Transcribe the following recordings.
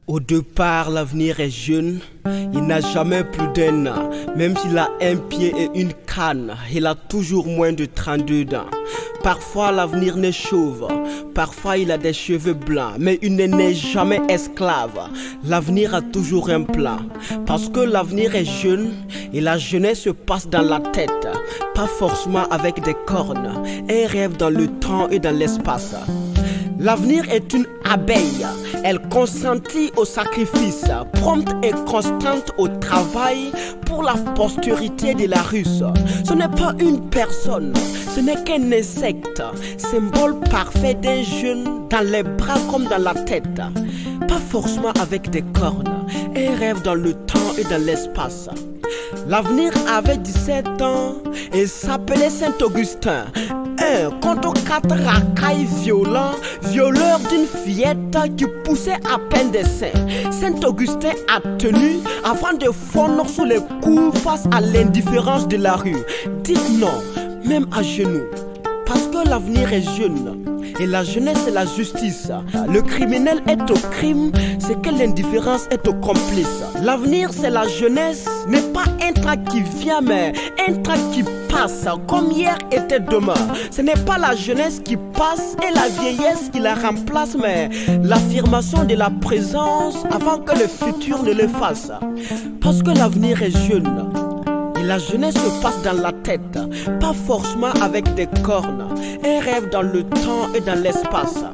Au départ, l'avenir est jeune, il n'a jamais plus d'un an. Même s'il a un pied et une canne, il a toujours moins de 32 ans. Parfois l'avenir n'est chauve, parfois il a des cheveux blancs, mais il n'est jamais esclave. L'avenir a toujours un plan, parce que l'avenir est jeune et la jeunesse se passe dans la tête, pas forcément avec des cornes, un rêve dans le temps et dans l'espace. L'avenir est une abeille, elle consentit au sacrifice, prompte et constante au travail pour la postérité de la Russe. Ce n'est pas une personne, ce n'est qu'un insecte, symbole parfait d'un jeune dans les bras comme dans la tête, pas forcément avec des cornes, un rêve dans le temps et dans l'espace. L'avenir avait 17 ans et s'appelait Saint-Augustin. Un contre 4 racailles violents, violeur d'une fillette qui poussait à peine des seins. Saint-Augustin a tenu avant de fondre sous les coups face à l'indifférence de la rue. Dites non, même à genoux, parce que l'avenir est jeune. Et la jeunesse c'est la justice. Le criminel est au crime, c'est que l'indifférence est au complice. L'avenir c'est la jeunesse, n'est pas un train qui vient mais un train qui passe, comme hier était demain. Ce n'est pas la jeunesse qui passe et la vieillesse qui la remplace, mais l'affirmation de la présence avant que le futur ne le fasse. Parce que l'avenir est jeune. Et la jeunesse se passe dans la tête, pas forcément avec des cornes, un rêve dans le temps et dans l'espace.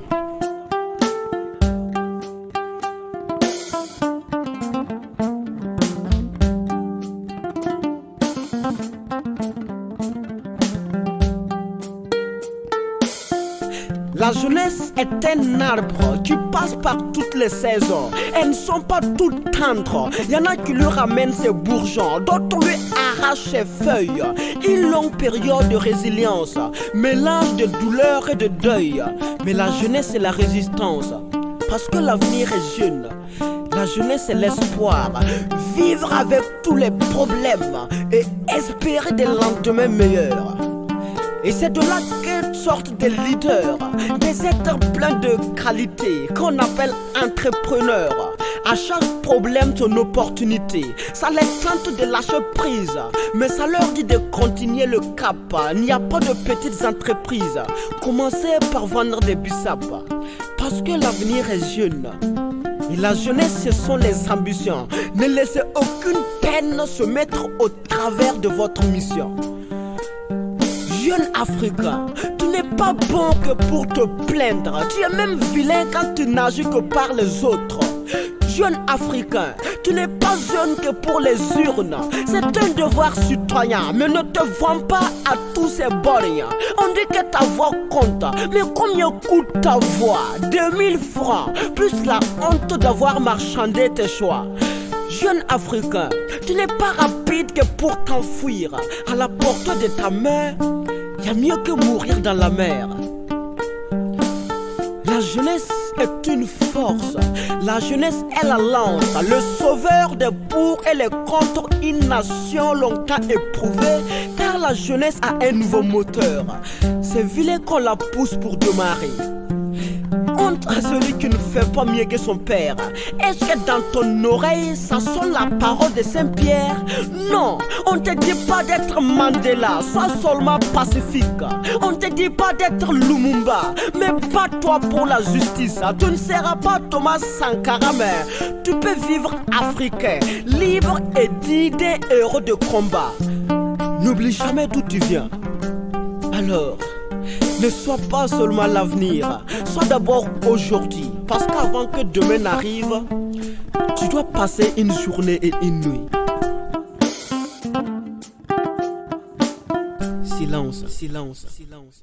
La jeunesse est un arbre qui passe par toutes les saisons. Elles ne sont pas toutes tendres. Il y en a qui lui ramènent ses bourgeons, d'autres lui arrachent ses feuilles. Une longue période de résilience, mélange de douleur et de deuil. Mais la jeunesse c'est la résistance, parce que l'avenir est jeune. La jeunesse c'est l'espoir, vivre avec tous les problèmes et espérer des lendemains meilleurs. Et c'est de là que sortent des leaders, des êtres pleins de qualité qu'on appelle entrepreneurs. À chaque problème son opportunité, ça les tente de lâcher prise, mais ça leur dit de continuer le cap. Il n'y a pas de petites entreprises, commencez par vendre des bissap, parce que l'avenir est jeune. Et la jeunesse ce sont les ambitions. Ne laissez aucune peine se mettre au travers de votre mission. Jeune Africain, tu n'es pas bon que pour te plaindre. Tu es même vilain quand tu n'agis que par les autres. Jeune Africain, tu n'es pas jeune que pour les urnes. C'est un devoir citoyen, mais ne te vends pas à tous ces borgnons. On dit que ta voix compte, mais combien coûte ta voix? 2000 francs, plus la honte d'avoir marchandé tes choix. Jeune Africain, tu n'es pas rapide que pour t'enfuir. À la portée de ta main, il y a mieux que mourir dans la mer. La jeunesse est une force. La jeunesse est la lance, le sauveur des pour et les contre une nation longtemps éprouvée. Car la jeunesse a un nouveau moteur. C'est vilain qu'on la pousse pour démarrer. Honte à celui qui ne fait pas mieux que son père. Est-ce que dans ton oreille ça sonne la parole de Saint-Pierre? Non, on te dit pas d'être Mandela, sois seulement pacifique. On te dit pas d'être Lumumba, mais bats-toi pour la justice. Tu ne seras pas Thomas Sankara, mais tu peux vivre africain, libre et dit des héros de combat. N'oublie jamais d'où tu viens. Alors, ne sois pas seulement l'avenir, sois d'abord aujourd'hui. Parce qu'avant que demain n'arrive, tu dois passer une journée et une nuit. Silence, silence, silence.